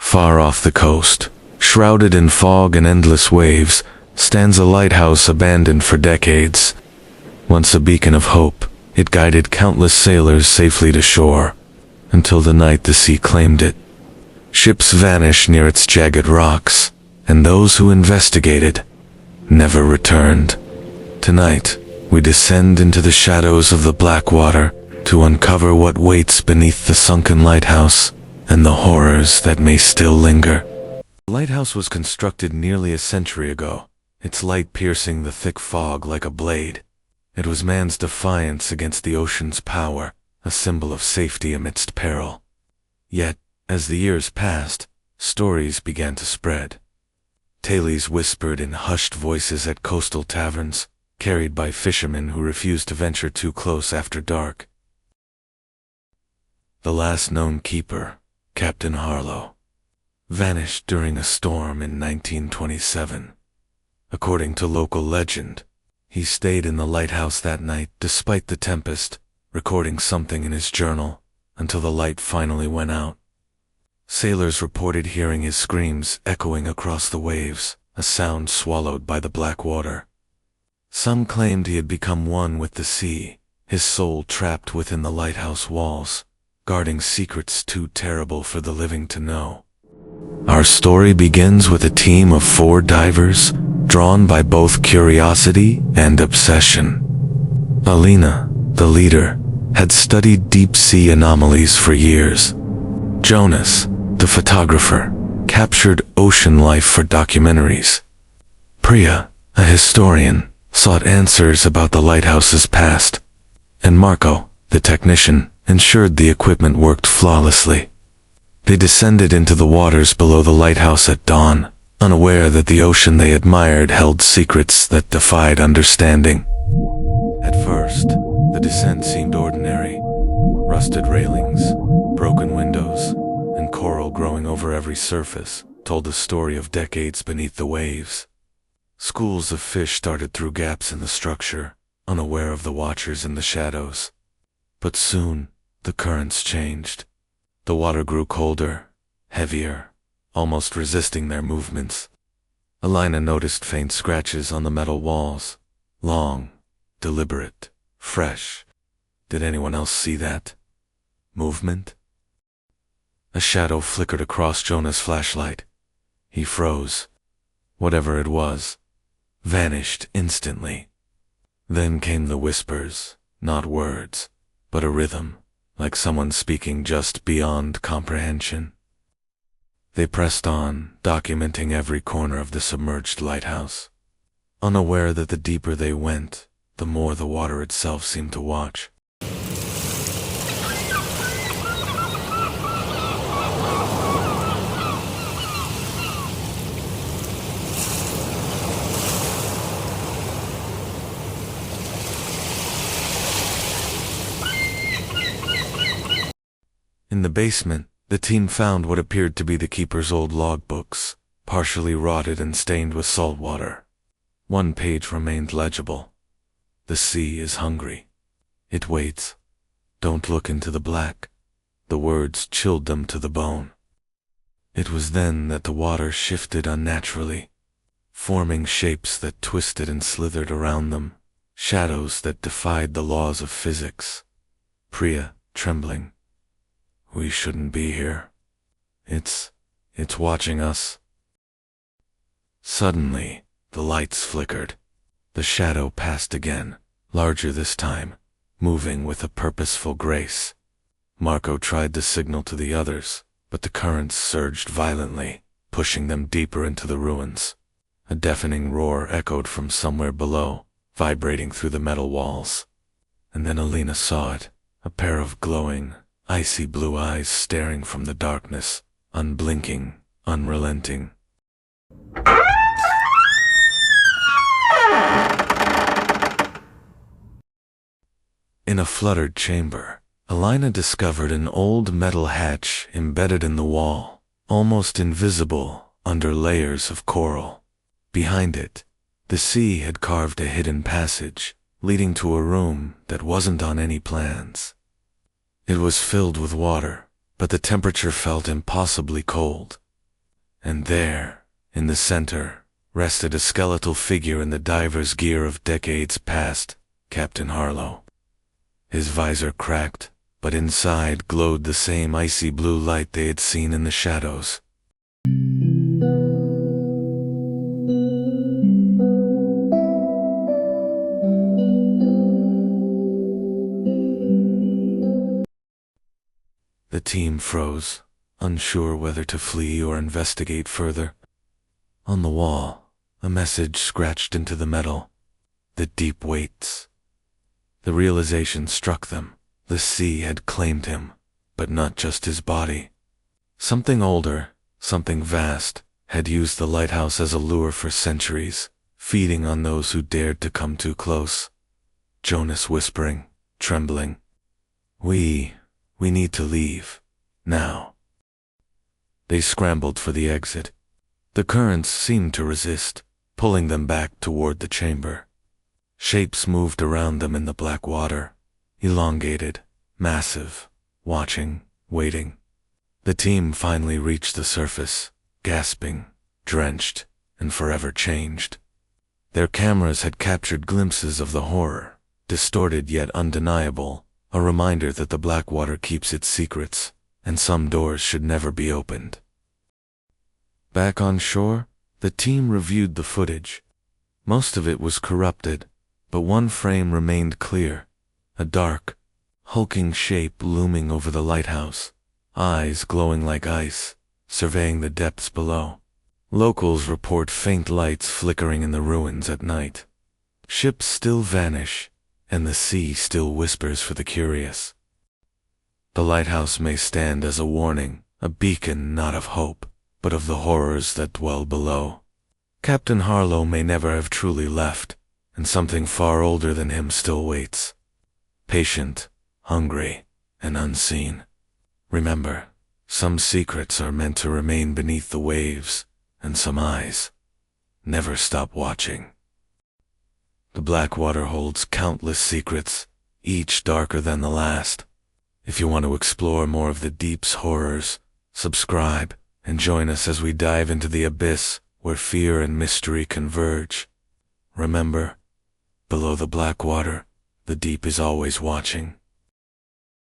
Far off the coast, shrouded in fog and endless waves, stands a lighthouse abandoned for decades. Once a beacon of hope, it guided countless sailors safely to shore, until the night the sea claimed it. Ships vanished near its jagged rocks, and those who investigated never returned. Tonight, we descend into the shadows of the Blackwater to uncover what waits beneath the sunken lighthouse and the horrors that may still linger. The lighthouse was constructed nearly a century ago, its light piercing the thick fog like a blade. It was man's defiance against the ocean's power, a symbol of safety amidst peril. Yet, as the years passed, stories began to spread. Tales whispered in hushed voices at coastal taverns, carried by fishermen who refused to venture too close after dark. The last known keeper, Captain Harlow, vanished during a storm in 1927. According to local legend, he stayed in the lighthouse that night despite the tempest, recording something in his journal until the light finally went out. Sailors reported hearing his screams echoing across the waves, a sound swallowed by the black water. Some claimed he had become one with the sea, his soul trapped within the lighthouse walls, guarding secrets too terrible for the living to know. Our story begins with a team of 4 divers, drawn by both curiosity and obsession. Alina, the leader, had studied deep-sea anomalies for years. Jonas, the photographer, captured ocean life for documentaries. Priya, a historian, sought answers about the lighthouse's past. And Marco, the technician, ensured the equipment worked flawlessly. They descended into the waters below the lighthouse at dawn, unaware that the ocean they admired held secrets that defied understanding. At first, the descent seemed ordinary. Rusted railings, broken windows, and coral growing over every surface told the story of decades beneath the waves. Schools of fish darted through gaps in the structure, unaware of the watchers in the shadows. But soon, the currents changed. The water grew colder, heavier, almost resisting their movements. Alina noticed faint scratches on the metal walls. Long, deliberate, fresh. Did anyone else see that? Movement? A shadow flickered across Jonah's flashlight. He froze. Whatever it was, vanished instantly. Then came the whispers, not words, but a rhythm, like someone speaking just beyond comprehension. They pressed on, documenting every corner of the submerged lighthouse, unaware that the deeper they went, the more the water itself seemed to watch. In the basement, the team found what appeared to be the keeper's old logbooks, partially rotted and stained with salt water. One page remained legible. The sea is hungry. It waits. Don't look into the black. The words chilled them to the bone. It was then that the water shifted unnaturally, forming shapes that twisted and slithered around them, shadows that defied the laws of physics. Priya, trembling. We shouldn't be here. It's watching us. Suddenly, the lights flickered. The shadow passed again, larger this time, moving with a purposeful grace. Marco tried to signal to the others, but the currents surged violently, pushing them deeper into the ruins. A deafening roar echoed from somewhere below, vibrating through the metal walls. And then Alina saw it, a pair of glowing, icy blue eyes staring from the darkness, unblinking, unrelenting. In a flooded chamber, Alina discovered an old metal hatch embedded in the wall, almost invisible under layers of coral. Behind it, the sea had carved a hidden passage, leading to a room that wasn't on any plans. It was filled with water, but the temperature felt impossibly cold. And there, in the center, rested a skeletal figure in the diver's gear of decades past, Captain Harlow. His visor cracked, but inside glowed the same icy blue light they had seen in the shadows. The team froze, unsure whether to flee or investigate further. On the wall, a message scratched into the metal. The deep waits. The realization struck them. The sea had claimed him, but not just his body. Something older, something vast, had used the lighthouse as a lure for centuries, feeding on those who dared to come too close. Jonas whispering, trembling. We need to leave. Now. They scrambled for the exit. The currents seemed to resist, pulling them back toward the chamber. Shapes moved around them in the black water, elongated, massive, watching, waiting. The team finally reached the surface, gasping, drenched, and forever changed. Their cameras had captured glimpses of the horror, distorted yet undeniable, a reminder that the Blackwater keeps its secrets, and some doors should never be opened. Back on shore, the team reviewed the footage. Most of it was corrupted, but one frame remained clear, a dark, hulking shape looming over the lighthouse, eyes glowing like ice, surveying the depths below. Locals report faint lights flickering in the ruins at night. Ships still vanish, and the sea still whispers for the curious. The lighthouse may stand as a warning, a beacon not of hope, but of the horrors that dwell below. Captain Harlow may never have truly left, and something far older than him still waits. Patient, hungry, and unseen. Remember, some secrets are meant to remain beneath the waves, and some eyes never stop watching. The Blackwater holds countless secrets, each darker than the last. If you want to explore more of the deep's horrors, subscribe and join us as we dive into the abyss where fear and mystery converge. Remember, below the Blackwater, the deep is always watching.